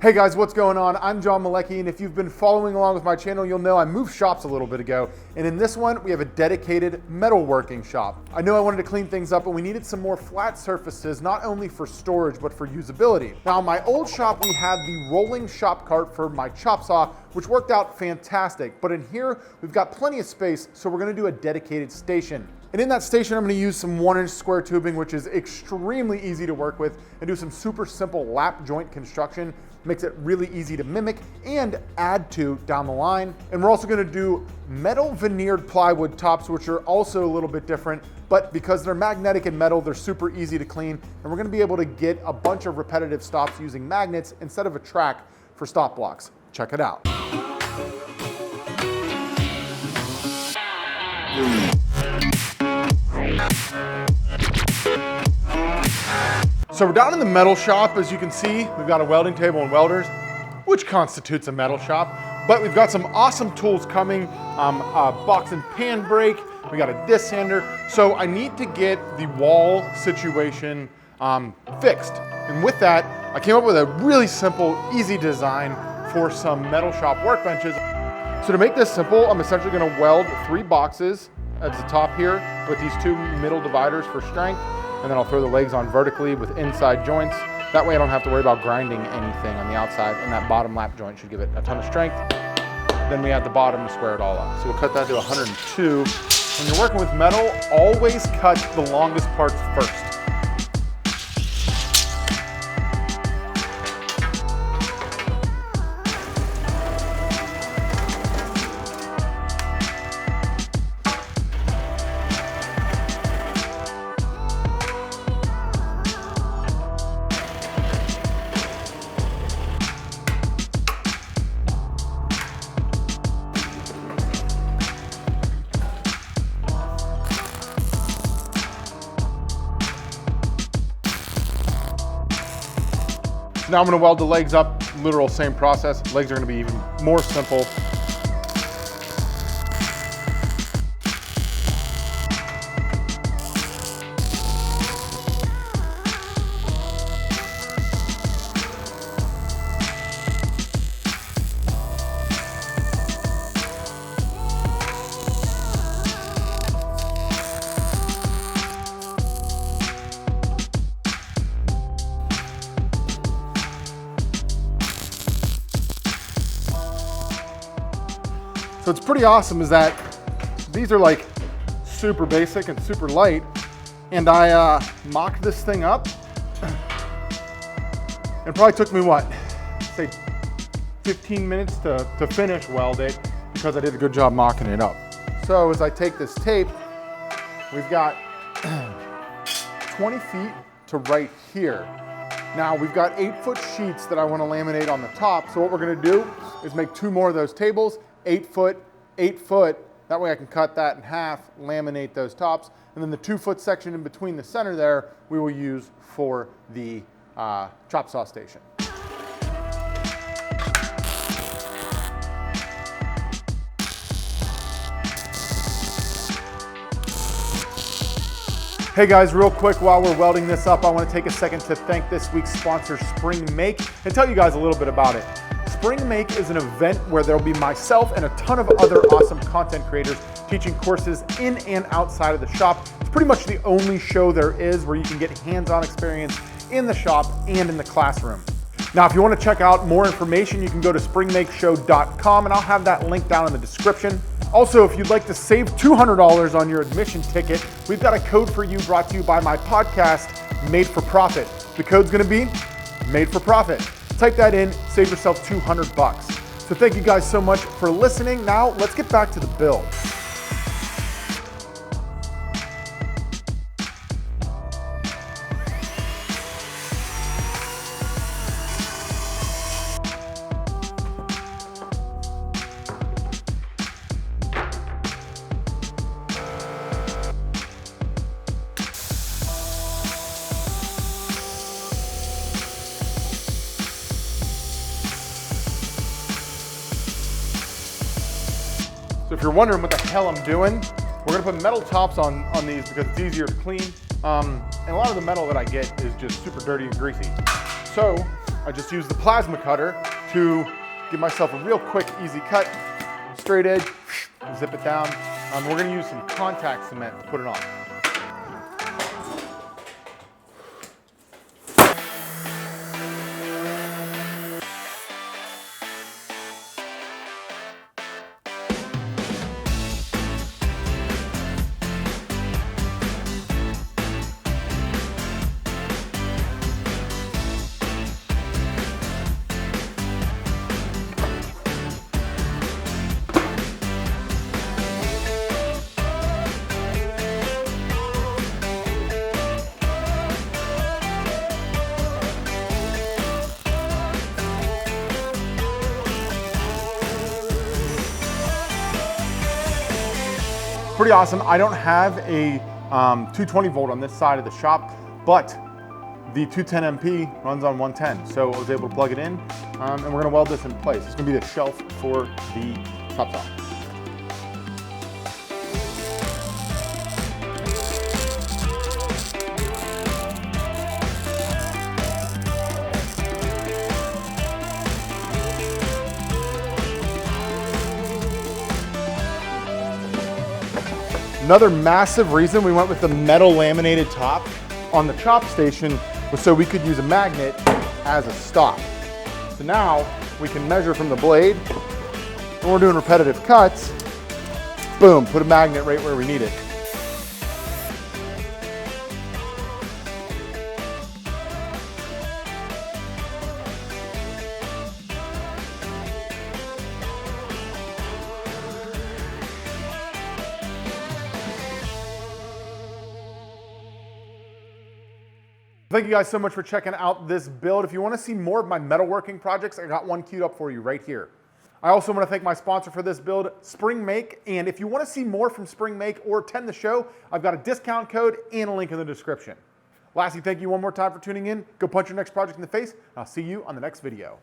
Hey guys, what's going on? I'm John Malecki, and if you've been following along with my channel, you'll know I moved shops a little bit ago, and in this one, we have a dedicated metalworking shop. I know I wanted to clean things up, and we needed some more flat surfaces, not only for storage, but for usability. Now, in my old shop, we had the rolling shop cart for my chop saw, which worked out fantastic, but in here, we've got plenty of space, so we're gonna do a dedicated station. And in that station, I'm gonna use some 1-inch square tubing, which is extremely easy to work with, and do some super simple lap joint construction. Makes it really easy to mimic and add to down the line. And we're also gonna do metal veneered plywood tops, which are also a little bit different, but because they're magnetic and metal, they're super easy to clean. And we're gonna be able to get a bunch of repetitive stops using magnets instead of a track for stop blocks. Check it out. So we're down in the metal shop. As you can see, we've got a welding table and welders, which constitutes a metal shop, but we've got some awesome tools coming, a box and pan brake, we got a disc sander. So I need to get the wall situation fixed. And with that, I came up with a really simple, easy design for some metal shop workbenches. So to make this simple, I'm essentially gonna weld 3 boxes at the top here with these 2 middle dividers for strength. And then I'll throw the legs on vertically with inside joints. That way I don't have to worry about grinding anything on the outside, and that bottom lap joint should give it a ton of strength. Then we add the bottom to square it all up. So we'll cut that to 102. When you're working with metal, always cut the longest parts first. Now I'm gonna weld the legs up, literal same process. Legs are gonna be even more simple. So it's pretty awesome is that these are like super basic and super light. And I mocked this thing up. It probably took me what, say 15 minutes to finish weld it because I did a good job mocking it up. So as I take this tape, we've got 20 feet to right here. Now we've got 8-foot sheets that I want to laminate on the top. So what we're going to do is make 2 more of those tables, 8 foot, 8 foot. That way I can cut that in half, laminate those tops. And then the 2-foot section in between the center there, we will use for the chop saw station. Hey guys, real quick while we're welding this up, I want to take a second to thank this week's sponsor, Spring Make, and tell you guys a little bit about it. Spring Make is an event where there'll be myself and a ton of other awesome content creators teaching courses in and outside of the shop. It's pretty much the only show there is where you can get hands-on experience in the shop and in the classroom. Now, if you want to check out more information, you can go to springmakeshow.com, and I'll have that link down in the description. Also, if you'd like to save $200 on your admission ticket, we've got a code for you brought to you by my podcast, Made for Profit. The code's going to be Made for Profit. Type that in, save yourself $200. So thank you guys so much for listening. Now let's get back to the build. So if you're wondering what the hell I'm doing, we're gonna put metal tops on these because it's easier to clean. And a lot of the metal that I get is just super dirty and greasy. So I just use the plasma cutter to give myself a real quick, easy cut. Straight edge, zip it down. We're gonna use some contact cement to put it on. Pretty awesome. I don't have a 220 volt on this side of the shop, but the 210 MP runs on 110. So I was able to plug it in, and we're gonna weld this in place. It's gonna be the shelf for the top top. Another massive reason we went with the metal laminated top on the chop station was so we could use a magnet as a stop. So now we can measure from the blade. When we're doing repetitive cuts, boom, put a magnet right where we need it. Thank you guys so much for checking out this build. If you want to see more of my metalworking projects, I got one queued up for you right here. I also want to thank my sponsor for this build, Spring Make. And if you want to see more from Spring Make or attend the show, I've got a discount code and a link in the description. Lastly, thank you one more time for tuning in. Go punch your next project in the face. I'll see you on the next video.